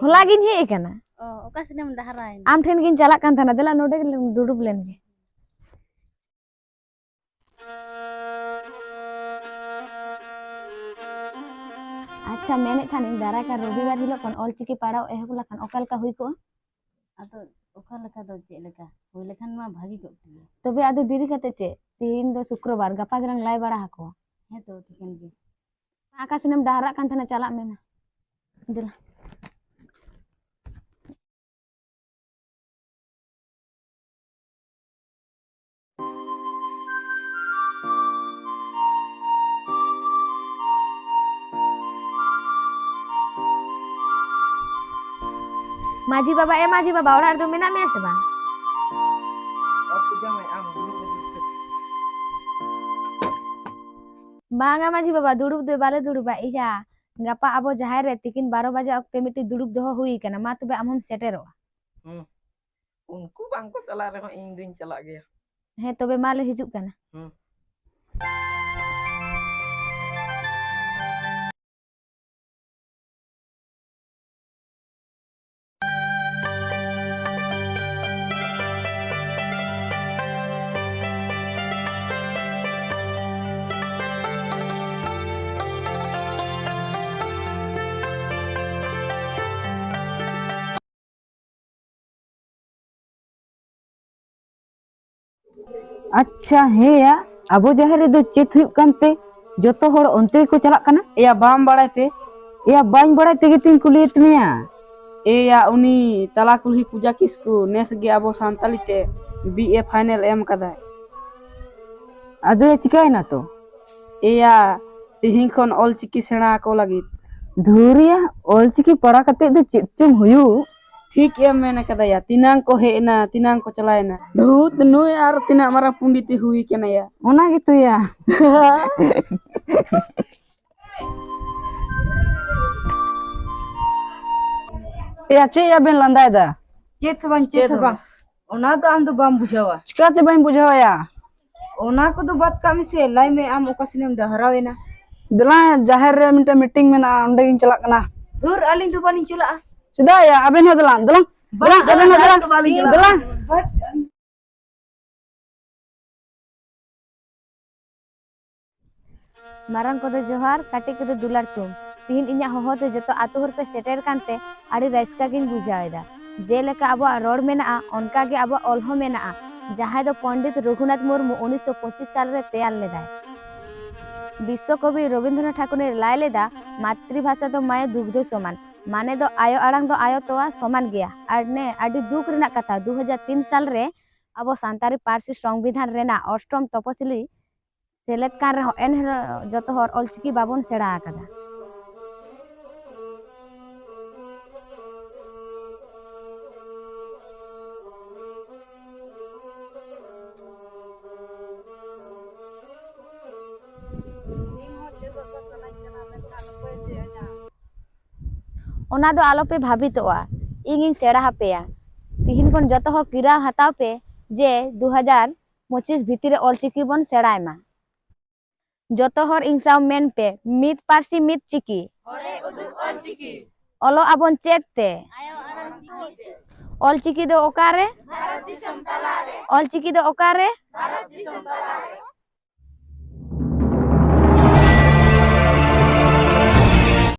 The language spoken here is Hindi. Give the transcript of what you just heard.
होला गिन हे एकना ओका सिनेम डहराइन आम ठेन गिन चला कान थाना देला नोडे दुडुब लेन गे अच्छा मेने थाने दारा का रविवार हिलो कन ऑलचिकी पाड़ाव एहब लखन ओकल का हुई को आतो ओका लका दो चे लका हुई लेखान मा भागी को तबे आदो दीदी कते चे तीन दो शुक्रवार गपा गरंग लाई बड़ा हको हे तो ठिकन गे आका सिनेम डहरा कान थाना चला मेना दिला माजी बाबा orang tu mina mea seba banga maji baba duduk de bale duduk ba iya gapa abo jahai re tikin 12 baje okte miti duduk doho hui kana ma tube amhom setero unku bangko cala re ing duin cala ge he tobe male hijuk kana अच्छा हे या अबो जहर दो चेत हुई कानते जोतो हर ओंते को चला कना या बाम बड़ाते या बाइन बड़ाते गे तीन कुलियत मिया ए या उनी तला कुलही पूजा किसको नेस गे अबो सांताली ते बीए फाइनल एम कदा अदे चिकाय ना तो ए या तिहिं खन ऑल चिकी सेना को लगी धुरिया ऑल चिकी पड़ा कते दो चेत चुम हुयु ठीक है मैंने कदा या तिनांग को है ना तिनांग को चलाए ना धूत नुय आर तिना मारा पुंडित हुई के ना या ओना gitu ya ya चे या बेन लंदाय दा चेत बang ओना तो आम तो बाम बुझावा चिकाते बाम बुझावा या ओना को तो बात कामी से लाई में आम ओकासिनेम डहरावे ना दला जाहिर रे मिनटा मीटिंग में ना अंडे गिन चला कना दूर अलिन तो बानी चला sudah ya aben hadalan dalang marang kodo johar kati kodo dular tum tihin inya hoho te joto atu hor pe seter kante adi raiska gin bujaweda je leka abo rod mena onka ge abo olho mena jahay do Pandit Raghunath Murmu 1925 साल रे तैयार लेदाय विश्वकवि रविंद्रनाथ ठाकुर ने लाय लेदा मातृभाषा तो माय दुग्ध समान माने दो आयो आड़ांग दो आयो तोवा समान गया और ने आदि दुख रेना कथा 2003 साल रे अब सांतारी पार्सी संविधान रेना अष्टम तपसिली सेलेद कान रे एन जतो हर ऑलचिकी बाबन सेड़ा आकदा ओना दो आलो पे भाबितोआ इंगिन सेड़ा हापेया तिहिन कोन जतो हर किरा हताव पे जे 2025 भितरे ऑलचिकी बन सेड़ाय मा जतो हर इंसाव मेन पे मित पार्सी मित चिकी ओरे उदुक ऑलचिकी ओलो आबन चेतते आयो आराम चिकी ऑलचिकी दो ओकारे भारत दिसम तलारे ऑलचिकी दो ओकारे भारत दिसम तलारे